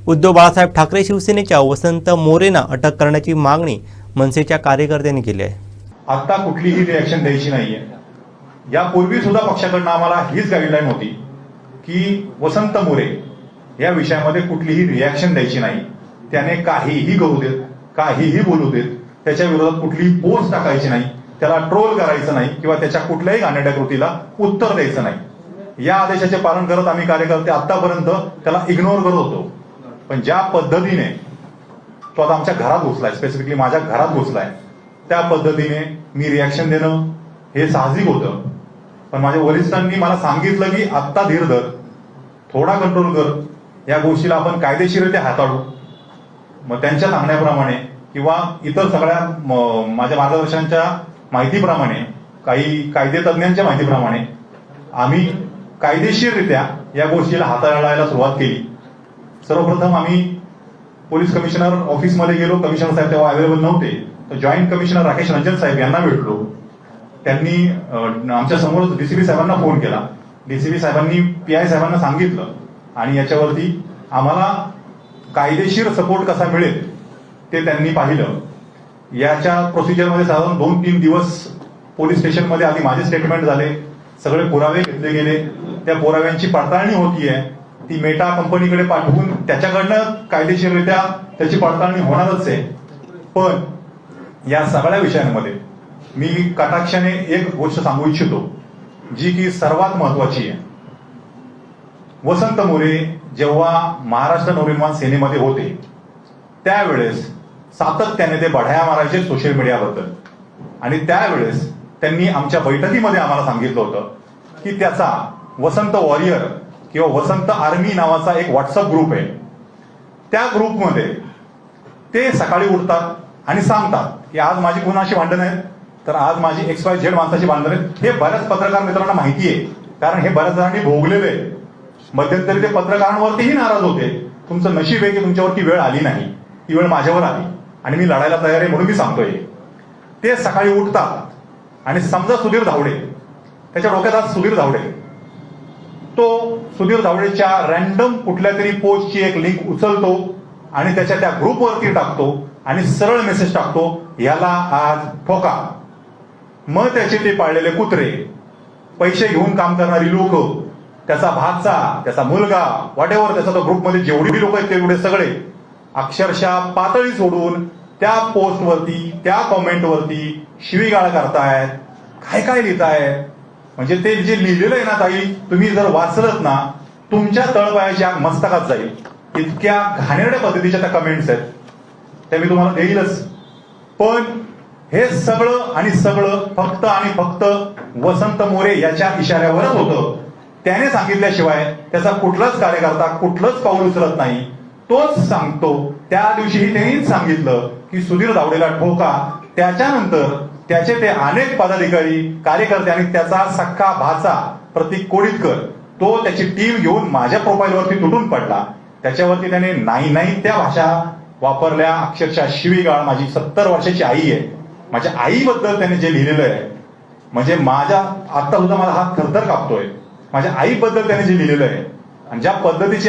उद्धव बाळासाहेब ठाकरे शिवसेनेच्या वसंत मोरेंना अटक करण्याची मागणी मनसेच्या कार्यकर्त्यांनी केली आहे. आता कुठलीही रिॲक्शन द्यायची नाहीये. यापूर्वी सुद्धा पक्षाकडनं आम्हाला हीच गाईडलाईन होती की वसंत मोरे या विषयामध्ये कुठलीही रिॲक्शन द्यायची नाही. त्याने काहीही करू देत, काहीही बोलू देत, त्याच्या विरोधात कुठलीही पोस्ट टाकायची नाही, त्याला ट्रोल करायचं नाही किंवा त्याच्या कुठल्याही घाणेरड्या कृतीला उत्तर द्यायचं नाही. या आदेशाचे पालन करत आम्ही कार्यकर्ते आतापर्यंत त्याला इग्नोर करत होतो. पण ज्या पद्धतीने तो आता आमच्या घरात घुसलाय, स्पेसिफिकली माझ्या घरात घुसलाय, त्या पद्धतीने मी रिॲक्शन देणं हे साहजिक होतं. पण माझ्या वरिष्ठांनी मला सांगितलं की आत्ता धीर धर, थोडा कंट्रोल कर, या गोष्टीला आपण कायदेशीररित्या हाताळू. मग त्यांच्या सांगण्याप्रमाणे किंवा इतर सगळ्या माझ्या मार्गदर्शनाच्या माहितीप्रमाणे, काही कायदेतज्ञांच्या माहितीप्रमाणे आम्ही कायदेशीररित्या या गोष्टीला हाताळायला सुरुवात केली. सर्वप्रथम आम्ही पोलीस कमिशनर ऑफिसमध्ये गेलो. कमिशनर साहेब तेव्हा अवेलेबल नव्हते, तर जॉईंट कमिशनर राकेश रंजन साहेब यांना भेटलो. त्यांनी आमच्या समोर डीसीपी साहेबांना फोन केला. डीसीपी साहेबांनी PI साहेबांना सांगितलं आणि याच्यावरती आम्हाला कायदेशीर सपोर्ट कसा मिळेल ते त्यांनी पाहिलं. याच्या प्रोसिजरमध्ये साधारण 2-3 दिवस पोलीस स्टेशनमध्ये आधी माझे स्टेटमेंट झाले, सगळे पुरावे घेतले गेले, त्या पुराव्यांची पडताळणी होतीये. ती मेटा कंपनीकडे पाठवून त्याच्याकडनं कायदेशीररित्या त्याची पडताळणी होणारच आहे. पण या सगळ्या विषयांमध्ये मी कटाक्षाने एक गोष्ट सांगू इच्छितो, जी की सर्वात महत्वाची आहे. वसंत मोरे जेव्हा महाराष्ट्र नवनिर्माण सेनेमध्ये होते त्यावेळेस सातत्याने ते बढाया मारायचे सोशल मीडियाबद्दल. आणि त्यावेळेस त्यांनी आमच्या बैठकीमध्ये आम्हाला सांगितलं होतं की त्याचा वसंत वॉरियर किंवा वसंत आर्मी नावाचा एक व्हॉट्सअप ग्रुप आहे. त्या ग्रुपमध्ये ते सकाळी उठतात आणि सांगतात की आज माझी कुणाशी भांडण आहेत, तर आज माझी XYZ माणसाची भांडण आहेत. हे बऱ्याच पत्रकार मित्रांना माहिती आहे, कारण हे बऱ्याच जणांनी भोगलेले आहे. मध्यंतरी ते पत्रकारांवरतीही नाराज होते. तुमचं नशीब आहे की तुमच्यावरती वेळ आली नाही, ती वेळ माझ्यावर आली आणि मी लढायला तयार आहे म्हणून मी सांगतोय. ते सकाळी उठतात आणि समजा सुधीर धावडे, त्याच्या डोक्यात आज सुधीर धावडे, तो सुधीर धावडेच्या रॅन्डम कुठल्या तरी पोस्टची एक लिंक उचलतो आणि त्याच्या त्या ग्रुपवरती टाकतो आणि सरळ मेसेज टाकतो, याला आज ठोका. मग त्याचे ते पाळलेले कुत्रे, पैसे घेऊन काम करणारी लोक, त्याचा भाचा, त्याचा मुलगा, व्हॉटेव्हर, त्याचा तो ग्रुपमध्ये जेवढी लोक आहेत तेवढे सगळे अक्षरशः पातळी सोडून त्या पोस्टवरती, त्या कॉमेंटवरती शिवीगाळ करतायत, काय काय लिहितायत. म्हणजे ते जे लिहिलेलं आहे ना ताई, तुम्ही जर वाचलत ना, तुमच्या तळपायाची आग मस्तकात जाईल. इतक्या घाणेरड्या पद्धतीच्या त्या कमेंट्स आहेत, त्या मी तुम्हाला देईलच. पण हे सगळं आणि सगळं फक्त आणि फक्त वसंत मोरे याच्या इशाऱ्यावरच होतं. त्याने सांगितल्याशिवाय त्याचा कुठलाच कार्यकर्ता कुठलंच पाऊल उचलत नाही. तोच सांगतो. त्या दिवशीही त्यांनीच सांगितलं की सुधीर धावडेला ठोका. त्याच्यानंतर त्याचे ते अनेक पदाधिकारी, कार्यकर्ते आणि त्याचा सख्खा भाचा प्रतीक कोडितकर, तो त्याची टीम घेऊन माझ्या प्रोफाईलवरती तुटून पडला. त्याच्यावरती त्याने नाही त्या भाषा वापरल्या, अक्षरशः शिवीगाळ. माझी 70 वर्षाची आई आहे, माझ्या आईबद्दल त्याने जे लिहिलेलं आहे, म्हणजे माझ्या आता सुद्धा माझा हात थरथर कापतोय. माझ्या आईबद्दल त्याने जे लिहिलेलं आहे आणि ज्या पद्धतीची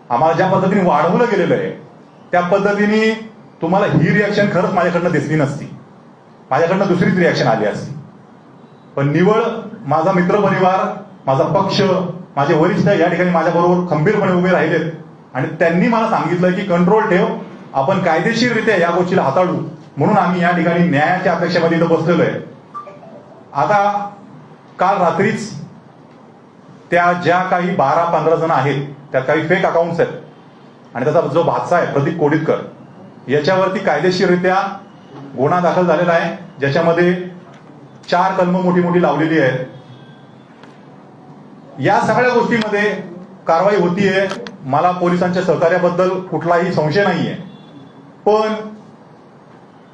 आम्हाला ज्या पद्धतीने वाढवलं गेलेलं आहे, त्या पद्धतीने तुम्हाला ही रिॲक्शन खरंच माझ्याकडनं दिसली नसती. माझ्याकडनं दुसरीच रिॲक्शन आली असती. पण निवळ माझा मित्रपरिवार, माझा पक्ष, माझे वरिष्ठ या ठिकाणी माझ्याबरोबर खंबीरपणे उभे राहिलेत आणि त्यांनी मला सांगितलं की कंट्रोल ठेव, आपण कायदेशीररित्या या गोष्टीला हाताळू. म्हणून आम्ही या ठिकाणी न्यायाच्या अपेक्षेमध्ये इथं बसलेलो आहे. आता काल रात्रीच त्या ज्या काही 12-15 जण आहेत, त्यात काही फेक अकाउंट्स आहेत आणि त्याचा जो भाचा आहे प्रतीक कोडितकर, याच्यावरती कायदेशीररित्या गुन्हा दाखल झालेला आहे, ज्याच्यामध्ये 4 कलमं मोठी मोठी लावलेली आहेत. या सगळ्या गोष्टीमध्ये कारवाई होतीये. मला पोलिसांच्या सहकार्याबद्दल कुठलाही संशय नाहीये. पण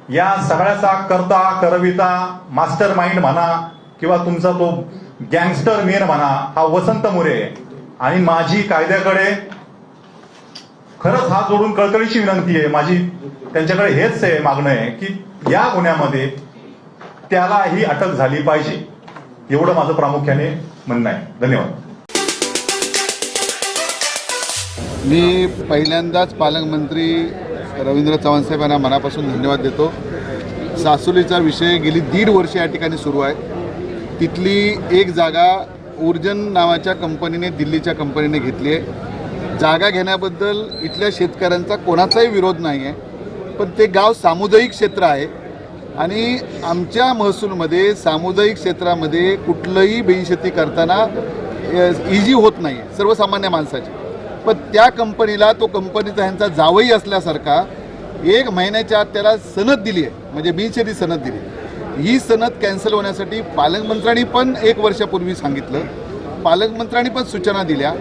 या सगळ्याचा करता करविता, मास्टर माइंड म्हणा किंवा तुमचा तो गँगस्टर मेन म्हणा, हा वसंत मोरे. आणि माझी कायद्याकडे खरंच हात जोडून कळकळीची विनंती आहे. माझी त्यांच्याकडे हेच आहे, मागणं आहे की या गुन्ह्यामध्ये त्यालाही अटक झाली पाहिजे. एवढं माझं प्रामुख्याने म्हणणं आहे. धन्यवाद. मी पहिल्यांदाच पालकमंत्री रवींद्र चव्हाण साहेबांना मनापासून धन्यवाद देतो. सासुलीचा विषय गेली 1.5 वर्ष या ठिकाणी सुरू आहे. तिथली एक जागा ऊर्जन नावाच्या कंपनीने, दिल्लीच्या कंपनीने घेतली आहे. जागा घेण्याबद्दल इथल्या शेतकऱ्यांचा कोणाचाही विरोध नाही आहे, पण ते गाव सामुदायिक क्षेत्र आहे आणि आमच्या महसूलमध्ये सामुदायिक क्षेत्रामध्ये कुठलंही बेशेती करताना इजी होत नाही आहे सर्वसामान्य माणसाची. पण त्या कंपनीला तो कंपनीचा ह्यांचा जावई असल्यासारखा 1 महिन्याच्या आत त्याला सनद दिली आहे, म्हणजे बिनशेती सनद दिली. ही सनद कॅन्सल होण्यासाठी पालकमंत्र्यांनी पण 1 वर्षापूर्वी सांगितलं, पालकमंत्र्यांनी पण सूचना दिल्या,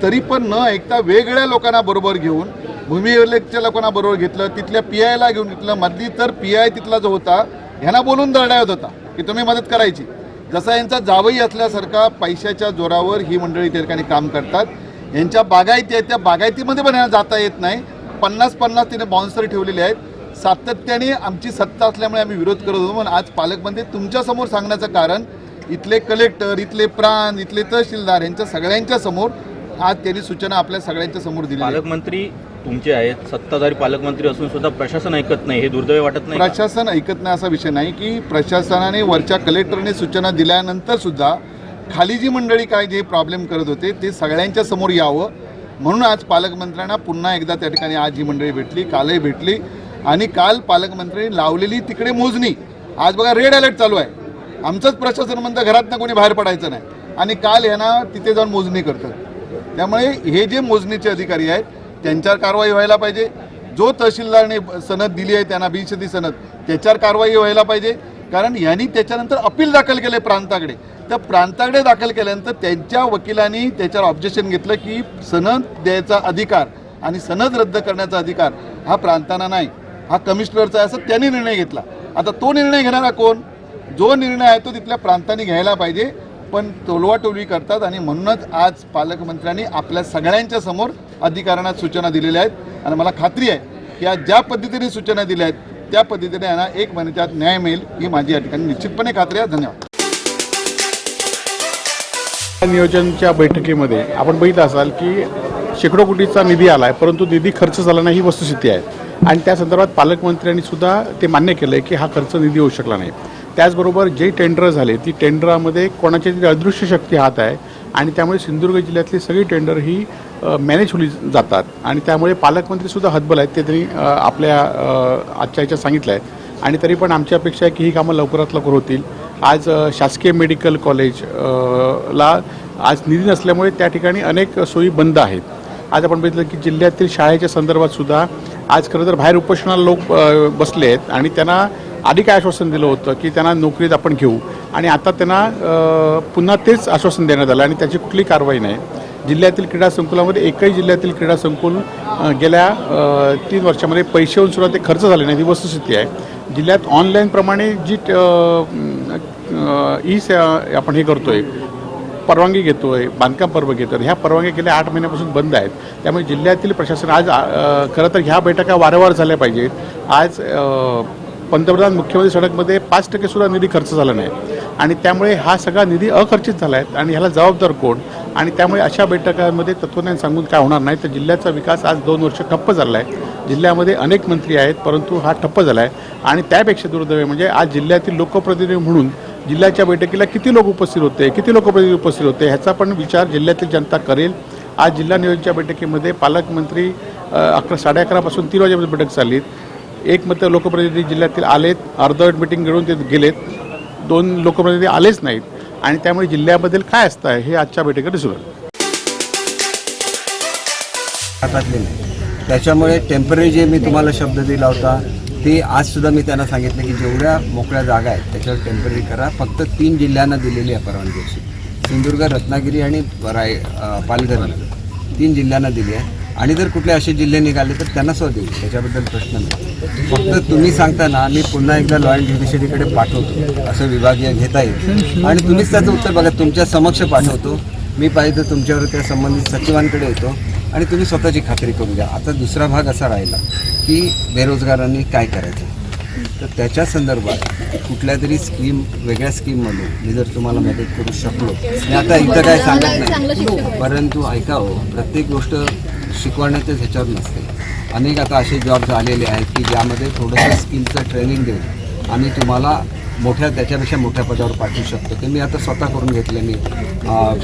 तरी पण न ऐकता वेगवेगळ्या लोकांना बरोबर घेऊन, भूमी अभिलेखच्या लोकांना बरोबर घेतलं, तिथल्या PIला घेऊन घेतलं. मधली तर PI तिथला जो होता ह्यांना बोलून दरडावत होता की तुम्ही मदत करायची. जसा यांचा जावई असल्यासारखा पैशाच्या जोरावर ही मंडळी त्या ठिकाणी काम करतात. यांच्या बागायती आहेत, त्या बागायतीमध्ये पण यांना जाता येत नाही. 50-50 तिने बाउन्सर ठेवलेले आहेत. सातत्याने आमची सत्ता असल्यामुळे आम्ही विरोध करत होतो. पण आज पालकमंत्री तुमच्यासमोर सांगण्याचं कारण इथले कलेक्टर, इथले प्रांत, इथले तहसीलदार यांच्या सगळ्यांच्या समोर आज त्यांनी सूचना आपल्या सगळ्यांच्या समोर दिली. पालकमंत्री तुमचे आहेत, सत्ताधारी पालकमंत्री असून सुद्धा प्रशासन ऐकत नाही, हे दुर्दैव वाटत नाही? प्रशासन ऐकत नाही असा विषय नाही की प्रशासनाने वरच्या कलेक्टरने सूचना दिल्यानंतर सुद्धा खाली जी मंडळी काय जे प्रॉब्लेम करत होते ते सगळ्यांच्या समोर यावं म्हणून आज पालकमंत्र्यांना पुन्हा एकदा त्या ठिकाणी आज ही मंडळी भेटली, कालही भेटली. आणि काल पालकमंत्र्यांनी लावलेली तिकडे मोजणी, आज बघा रेड अलर्ट चालू आहे. आमचंच प्रशासन म्हणतं घरातनं कोणी बाहेर पडायचं नाही, आणि काल ह्यांना तिथे जाऊन मोजणी करतात. त्यामुळे हे जे मोजणीचे अधिकारी आहेत त्यांच्यावर कारवाई व्हायला पाहिजे. जो तहसीलदारने सनद दिली आहे त्यांना बिनशेती सनद, त्याच्यावर कारवाई व्हायला पाहिजे. कारण यांनी त्याच्यानंतर अपील दाखल केले प्रांताकडे. तर प्रांताकडे दाखल केल्यानंतर त्यांच्या वकिलांनी त्याच्यावर ऑब्जेक्शन घेतलं की सनद द्यायचा अधिकार आणि सनद रद्द करण्याचा अधिकार हा प्रांतांना नाही, हा कमिशनरचा आहे, असं त्यांनी निर्णय घेतला. आता तो निर्णय घेणारा कोण? जो निर्णय आहे तो तिथल्या प्रांतांनी घ्यायला पाहिजे. पण टोलवाटोलवी करतात आणि म्हणूनच आज पालकमंत्र्यांनी आपल्या सगळ्यांच्या समोर अधिकाऱ्यांना सूचना दिलेल्या आहेत. आणि मला खात्री आहे की आज ज्या पद्धतीने सूचना दिल्या आहेत त्या पद्धतीने यांना 1 महिन्यात न्याय मिळेल ही माझी या ठिकाणी निश्चितपणे खात्री आहे. धन्यवाद. नियोजनच्या बैठकीमध्ये आपण बघितलं असाल की शेकडो कोटीचा निधी आला आहे, परंतु निधी खर्च झाला नाही ही वस्तुस्थिती आहे. आणि त्या संदर्भात पालकमंत्र्यांनी सुद्धा ते मान्य केलं आहे की हा खर्च निधी होऊ शकला नाही. त्याचबरोबर जे टेंडर झाले ती टेंडरामध्ये कोणाची तरी अदृश्य शक्ती हात आहे आणि त्यामुळे सिंधुदुर्ग जिल्ह्यातली सगळी टेंडर ही मॅनेज होली जातात. आणि त्यामुळे पालकमंत्रीसुद्धा हतबल आहेत, ते त्यांनी आपल्या आजच्या याच्यात सांगितलं आहे. आणि तरी पण आमची अपेक्षा आहे की ही कामं लवकरात लवकर होतील. आज शासकीय मेडिकल कॉलेजला आज निधी नसल्यामुळे त्या ठिकाणी अनेक सोयी बंद आहेत. आज आपण बघितलं की जिल्ह्यातील शाळेच्या संदर्भात सुद्धा आज खरं तर बाहेर उपोषणाला लोक बसले आहेत आणि त्यांना आधी काय आश्वासन दिलं होतं की त्यांना नोकरीत आपण घेऊ, आणि आता त्यांना पुन्हा तेच आश्वासन देण्यात आलं आणि त्याची कुठली कारवाई नाही. जिल्ह्यातील क्रीडा संकुलामध्ये एकही जिल्ह्यातील क्रीडा संकुल गेल्या 3 वर्षामध्ये पैसे होऊन सुद्धा ते खर्च झाले नाही ही वस्तुस्थिती आहे. जिल्ह्यात ऑनलाईनप्रमाणे जी आपण हे करतो आहे, परवानगी घेतो आहे, बांधकाम परवानगी घेतो आहे, ह्या परवानगी गेल्या 8 महिन्यापासून बंद आहेत. त्यामुळे जिल्ह्यातील प्रशासन आज खरं तर ह्या बैठका वारंवार झाल्या पाहिजेत. आज पंतप्रधान मुख्यमंत्री सडकमध्ये 5% सुद्धा निधी खर्च झाला नाही आणि त्यामुळे हा सगळा निधी अखर्चित झाला आहे आणि ह्याला जबाबदार कोण? आणि त्यामुळे अशा बैठकांमध्ये तत्वज्ञान सांगून काय होणार नाही. तर जिल्ह्याचा विकास आज 2 वर्ष ठप्प झाला आहे. जिल्ह्यामध्ये अनेक मंत्री आहेत परंतु हा ठप्प झाला आहे. आणि त्यापेक्षा दुर्दैव म्हणजे आज जिल्ह्यातील लोकप्रतिनिधी म्हणून जिल्ह्याच्या बैठकीला किती लोक उपस्थित होते, किती लोकप्रतिनिधी उपस्थित होते ह्याचा पण विचार जिल्ह्यातील जनता करेल. आज जिल्हा नियोजनच्या बैठकीमध्ये पालकमंत्री 11:30 पासून 3 वाजेपर्यंत बैठक चालली. एकमत लोकप्रतिनिधी जिल्ह्यातील आलेत, अर्धवट मिटिंग घेऊन ते गेलेत, 2 लोकप्रतिनिधी आलेच नाहीत. आणि त्यामुळे जिल्ह्याबद्दल काय असतं आहे हे आजच्या बैठकीत दिसून आलं. त्याच्यामुळे टेम्पररी जे मी तुम्हाला शब्द दिला होता ते आजसुद्धा मी त्यांना सांगितलं की जेवढ्या मोकळ्या जागा आहेत त्याच्यावर टेम्पररी करा. फक्त 3 जिल्ह्यांना दिलेली आहे परवानगी अशी, सिंधुदुर्ग, रत्नागिरी आणि पालघर 3 जिल्ह्यांना दिली आहे. आणि जर कुठले असे जिल्हे निघाले तर त्यांना देऊ, त्याच्याबद्दल प्रश्न नाही. फक्त तुम्ही सांगताना मी पुन्हा एकदा लॉ अँड ज्युडिशरीकडे पाठवतो असं विभागीय घेता येईल आणि तुम्हीच त्याचं उत्तर बघा. तुमच्या समक्ष पाठवतो, मी पाहिजे तर तुमच्यावर त्या संबंधित सचिवांकडे येतो आणि तुम्ही स्वतःची खात्री करून घ्या. आता दुसरा भाग असा राहिला की बेरोजगारांनी काय करायचं, तर त्याच्या संदर्भात कुठल्या तरी स्कीम, वेगळ्या स्कीममध्ये मी जर तुम्हाला मदत करू शकलो, मी आता इथं काय सांगत नाही, परंतु ऐका हो, प्रत्येक गोष्ट शिकवण्याच्याच ह्याच्यावर नसते. अनेक आता असे जॉब्स आलेले आहेत की ज्यामध्ये थोडंसं स्किलचं ट्रेनिंग देऊन आम्ही तुम्हाला त्याच्यापेक्षा मोठ्या पदावर पाठवू शकतो. ते मी आता स्वतः करून घेतलं मी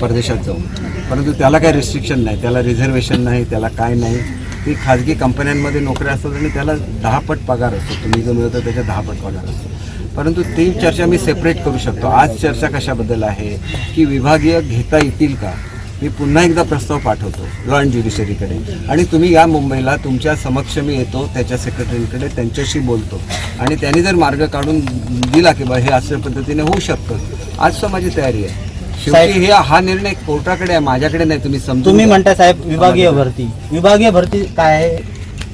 परदेशात जाऊन. परंतु त्याला काही रिस्ट्रिक्शन नाही, त्याला रिझर्वेशन नाही, त्याला काय नाही. ती खाजगी कंपन्यांमध्ये नोकऱ्या असतात आणि त्याला 10 पट पगार असतो. तुम्ही जो मिळवता त्याच्या 10 पट पगार असतो. परंतु ती चर्चा मी सेपरेट करू शकतो. आज चर्चा कशाबद्दल आहे की विभागीय घेता येतील का. मी पुन्हा एकदा प्रस्ताव पाठवतो लॉ अँड ज्युडिशरीकडे आणि तुम्ही या मुंबईला तुमच्या समक्ष मी येतो, त्याच्या सेक्रेटरीकडे त्यांच्याशी बोलतो आणि त्यांनी जर मार्ग काढून दिला की बा हे अशा पद्धतीने होऊ शकतं, आज तर माझी तयारी आहे. शेवटी हा निर्णय कोर्टाकडे आहे, माझ्याकडे नाही. तुम्ही म्हणता साहेब विभागीय भरती काय आहे.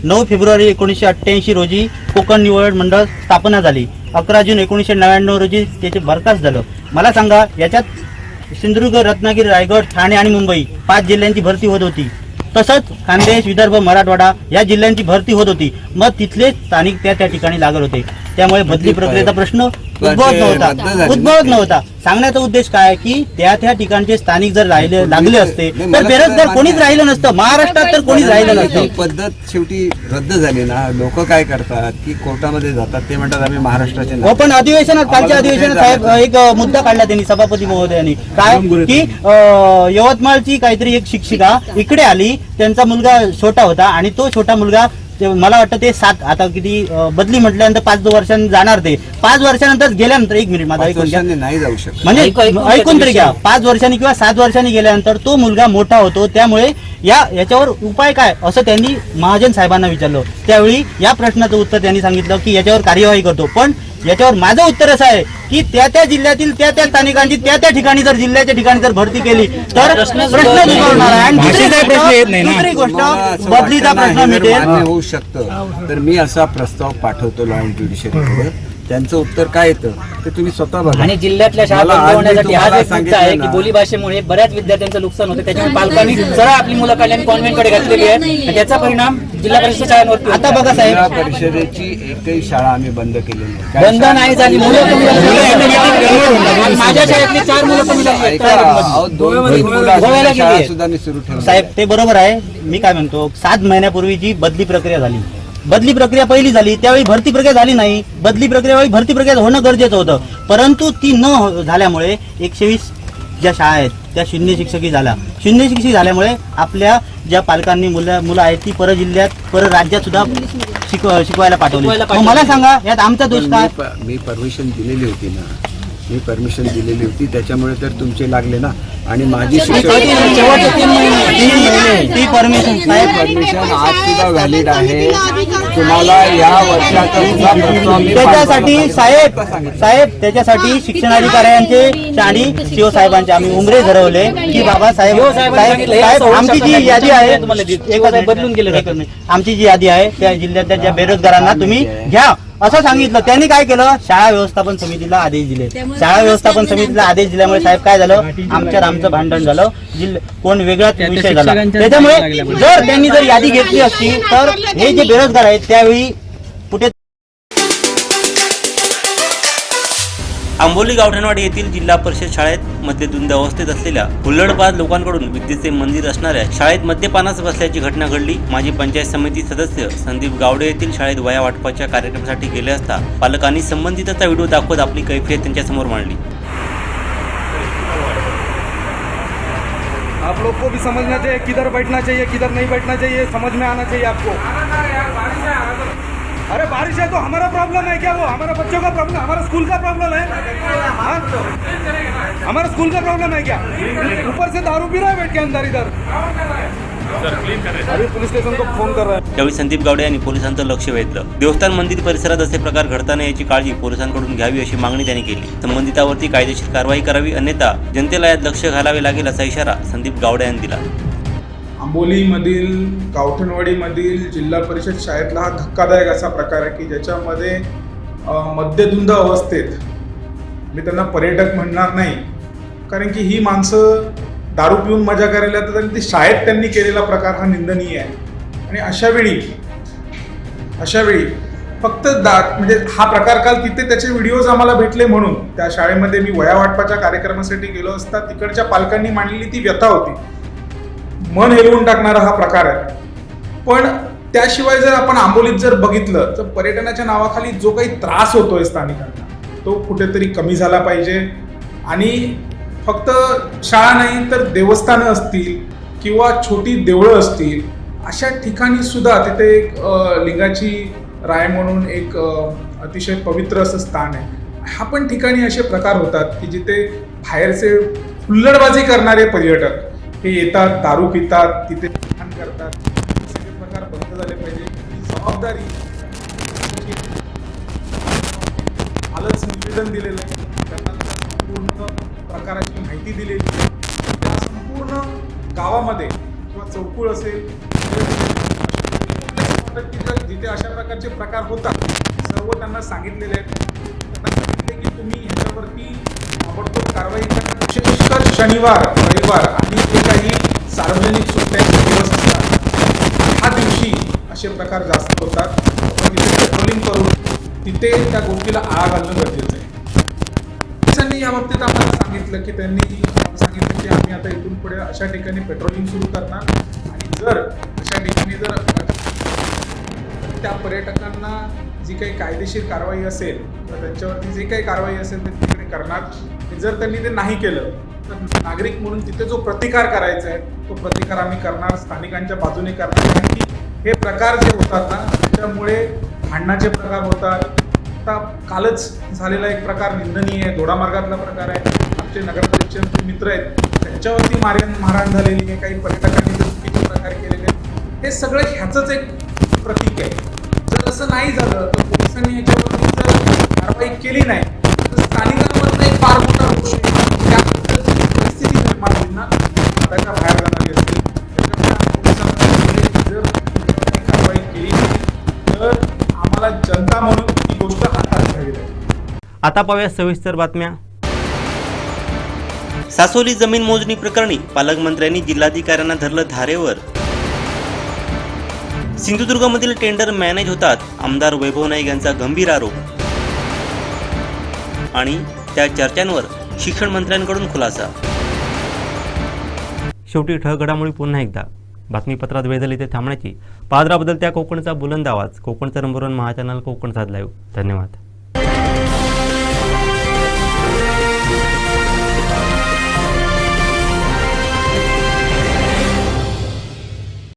9 फेब्रुवारी 1988 रोजी कोकण निवड मंडळ स्थापना झाली. 11 जून 1999 रोजी त्याचे बरखास्त झालं. मला सांगा, याच्यात सिंधुदुर्ग, रत्नागिरी, रायगड, ठाणे आणि मुंबई 5 जिल्ह्यांची भरती होत होती. तसंच खानदेश, विदर्भ, मराठवाडा या जिल्ह्यांची भरती होत होती. मग तिथले स्थानिक त्या ठिकाणी लागत होते. त्यामुळे बदली प्रक्रियेचा प्रश्न उद्भवत नव्हता. सांगण्याचा उद्देश काय की त्या ठिकाणचे स्थानिक जर लागले असते तर बेरोजगार कोणीच राहिलं नसतं. महाराष्ट्रात तर कोणीच राहिलं नसतं. पद्धत शेवटी रद्द झाली ना. लोक काय करतात की कोर्टामध्ये जातात, ते म्हणतात आम्ही महाराष्ट्राचे हो, पण अधिवेशनात कालच्या अधिवेशनात साहेब एक मुद्दा काढला त्यांनी, सभापती महोदयांनी, काय की यवतमाळची काहीतरी एक शिक्षिका इकडे आली, त्यांचा मुलगा छोटा होता आणि तो छोटा मुलगा मला वाटतं ते 7 आता किती बदली म्हटल्यानंतर 5 वर्षांनी जाणार. ते 5 वर्षानंतर गेल्यानंतर 1 मिनिट माझा ऐकून घ्या, नाही जाऊ शकत म्हणजे ऐकून तरी घ्या. 5 वर्षांनी किंवा 7 वर्षांनी गेल्यानंतर तो मुलगा मोठा होतो. त्यामुळे याच्यावर उपाय काय असं त्यांनी महाजन साहेबांना विचारलं. त्यावेळी या प्रश्नाचं उत्तर त्यांनी सांगितलं की याच्यावर कार्यवाही करतो. पण याच्यावर माझं उत्तर असं आहे की त्या जिल्ह्यातील त्या स्थानिकांची त्या ठिकाणी जर जिल्ह्याच्या ठिकाणी जर भरती केली तर प्रश्न दुरावणार आहे. आणि दुसरी गोष्ट बदलीचा प्रश्न मिळेल होऊ शकतं. तर मी असा प्रस्ताव पाठवतो लॉ अँड ज्युडिशरीकडे. त्यांचं उत्तर काय येतं ते तुम्ही स्वतः बघा. आणि जिल्ह्यातल्या शाळा बनवण्यासाठी हा एक मुद्दा आहे की बोली भाषेमुळे बऱ्याच विद्यार्थ्यांचं नुकसान होतं. त्याच्यामुळे पालकांनी सरळ आपली मुलं काढली आणि कॉन्व्हेंटकडे घातलेली आहे आणि त्याचा परिणाम जिल्हा परिषद शाळांवरती. आता बघा साहेब, जिल्हा परिषदेची एकही शाळा आम्ही बंद केलेली नाही. बंद नाही झाली. माझ्या शाळेतली 4 मुलं सुद्धा मी सुरू ठेवली. साहेब ते बरोबर आहे. मी काय म्हणतो, 7 महिन्यापूर्वी जी बदली प्रक्रिया झाली, बदली प्रक्रिया पहिली झाली त्यावेळी भरती प्रक्रिया झाली नाही. बदली प्रक्रियावेळी भरती प्रक्रिया होणं गरजेचं होतं. परंतु ती न झाल्यामुळे 120 ज्या शाळा आहेत त्या शून्य शिक्षकी झाल्या. शून्य शिक्षक झाल्यामुळे आपल्या ज्या पालकांनी मुलं आहेत ती परजिल्ह्यात राज्यात सुद्धा शिकवायला पाठवली. मला सांगा, यात आमचा दोष काय. मी परमिशन दिलेली होती ना, मी परमिशन दिलेली होती, त्याच्यामुळे तर तुमचे लागले ना. आणि माझी ती परमिशन आज सुद्धा व्हॅलिड आहे. तुम्हाला या वर्षाचा त्याच्यासाठी साहेब त्याच्यासाठी शिक्षणाधिकाऱ्यांचे आणि सीओ साहेबांचे आम्ही उमरे ठरवले की बाबा साहेब आमची जी यादी आहे बदलून गेले. आमची जी यादी आहे त्या जिल्ह्यातल्या ज्या बेरोजगारांना तुम्ही घ्या असं सांगितलं. त्यांनी काय केलं, शाळा व्यवस्थापन समितीला आदेश दिले. शाळा व्यवस्थापन समितीला आदेश दिल्यामुळे साहेब काय झालं, आमचं भांडण झालं. कोण वेगळाच विषय झाला. त्याच्यामुळे जर त्यांनी जर यादी घेतली असती तर हे जे बेरोजगार आहेत त्यावेळी कुठे. आंबोली गावठणवाडी येथील जिल्हा परिषद शाळेत मद्यधुंद अवस्थेत असलेल्या हुल्लडबाज लोकांकडून विद्येचे मंदिर असणाऱ्या शाळेत मद्यपानास बसल्याची घटना घडली. माजी पंचायत समिती सदस्य संदीप गावडे येथील शाळेत वया वाटपाच्या कार्यक्रमासाठी गेले असता पालकांनी संबंधिताचा व्हिडिओ दाखवत आपली कैफियत त्यांच्यासमोर मांडली. आप लोग को भी समझना चाहिए किधर बैठना चाहिए किधर नहीं बैठना चाहिए, समझ में आना चाहिए आपको. अरे बारिश है तो हमारा प्रॉब्लम है क्या? वो हमारा बच्चों का प्रॉब्लम, हमारा स्कूल का प्रॉब्लम है. हमारा स्कूल का प्रॉब्लम है क्या? ऊपर से दारू पी रहा है बैठ के अंदर इधर. अभी पुलिस स्टेशन को फोन कर रहा है. त्यावेळी संदीप गावडे यांनी पोलिसांचं लक्ष वेधलं. देवस्थान मंदिर परिसरात असे प्रकार घडताना याची काळजी पोलिसांकडून घ्यावी अशी मागणी त्यांनी केली. संबंधितावरती कायदेशीर कारवाई करावी, अन्यथा जनतेला यात लक्ष घालावे लागेल असा इशारा संदीप गावडे यांनी दिला. आंबोलीमधील गावठणवाडीमधील जिल्हा परिषद शाळेतला हा धक्कादायक असा प्रकार आहे की ज्याच्यामध्ये मद्यधुंद अवस्थेत, मी त्यांना पर्यटक म्हणणार नाही कारण की ही माणसं दारू पिऊन मजा करायला येतात आणि ती शाळेत त्यांनी केलेला प्रकार हा निंदनीय आहे. आणि अशावेळी फक्त म्हणजे हा प्रकार काल तिथे त्याचे व्हिडिओज आम्हाला भेटले म्हणून त्या शाळेमध्ये मी वया वाटपाच्या कार्यक्रमासाठी गेलो असता तिकडच्या पालकांनी मांडलेली ती व्यथा होती. मन हेलवून टाकणारा हा प्रकार आहे. पण त्याशिवाय जर आपण आंबोलीत जर बघितलं तर पर्यटनाच्या नावाखाली जो काही त्रास होतोय स्थानिकांना तो कुठेतरी कमी झाला पाहिजे. आणि फक्त शाळा नाही तर देवस्थानं असतील किंवा छोटी देवळं असतील अशा ठिकाणी सुद्धा तिथे एक लिंगाची राय म्हणून एक अतिशय पवित्र असं स्थान आहे. ह्या पण ठिकाणी असे प्रकार होतात की जिथे बाहेरचे हुल्लडबाजी करणारे पर्यटक हे येतात, दारू पितात, तिथे घाण करतात. हे सगळे प्रकार बंद झाले पाहिजे. ही जबाबदारी कालच निवेदन दिलेलं आहे, त्यांना संपूर्ण प्रकाराची माहिती दिलेली आहे. त्या संपूर्ण गावामध्ये किंवा चौकुळ असेल जिथे अशा प्रकारचे प्रकार होतात सर्व त्यांना सांगितलेले आहेत. त्यांना सांगितले की तुम्ही ह्याच्यावरती ताबडतोब कारवाई करा. विशेषकर शनिवार, रविवार आणि जे काही सार्वजनिक सुट्ट्याचे दिवस असतात ह्या दिवशी असे प्रकार जास्त होतात. आपण तिथे पेट्रोलिंग करून तिथे त्या गोष्टीला आळा घालणं गरजेचं आहे. पोलिसांनी या बाबतीत आम्हाला सांगितलं की त्यांनी सांगितलं की आम्ही आता इथून पुढे अशा ठिकाणी पेट्रोलिंग सुरू करणार आणि जर अशा ठिकाणी जर त्या पर्यटकांना जी काही कायदेशीर कारवाई असेल तर त्यांच्यावरती जी काही कारवाई असेल ते तिकडे करणार. जर त्यांनी ते नाही केलं तर नागरिक म्हणून तिथे जो प्रतिकार करायचा आहे तो प्रतिकार आम्ही करणार, स्थानिकांच्या बाजूने करणार. कारण की हे प्रकार जे होतात ना त्याच्यामुळे भांडणाचे प्रकार होतात. आता कालच झालेला एक प्रकार निंदनीय आहे, दोडामार्गातला प्रकार आहे. आमचे नगरपरिषदेचे मित्र आहेत त्यांच्यावरती मारहाण झालेली आहे, काही पर्यटकांनी जर चुकीचे प्रकार केलेले आहेत. हे सगळं ह्याचंच एक प्रतीक आहे. जर असं नाही झालं तर पोलिसांनी याच्यावरती जर कारवाई केली नाही तर स्थानिकांवर एक फार मोठा रोष त्या परिस्थिती निर्माण होईल ना, त्याच्या बाहेर जाणारी असतील. त्याच्यामुळे पोलिसांनी जर कारवाई केली तर आम्हाला जनता म्हणून ही गोष्ट हातात घ्यावी लागेल. आता पाहूया सविस्तर बातम्या. सासोली जमीन मोजणी प्रकरणी पालकमंत्र्यांनी जिल्हाधिकाऱ्यांना धरलं धारेवर. सिंधुदुर्गमधील टेंडर मॅनेज होतात, आमदार वैभव नाईक यांचा गंभीर आरोप. आणि त्या चर्चांवर शिक्षण मंत्र्यांकडून खुलासा. शेवटी ठळक घडामोडी पुन्हा एकदा. बातमीपत्रात वेळ झाली ते थांबण्याची. पादरा बदलत्या कोकणचा बुलंद आवाज. कोकणचा नंबर 1 महाचॅनल कोकण साध लाईव्ह. धन्यवाद.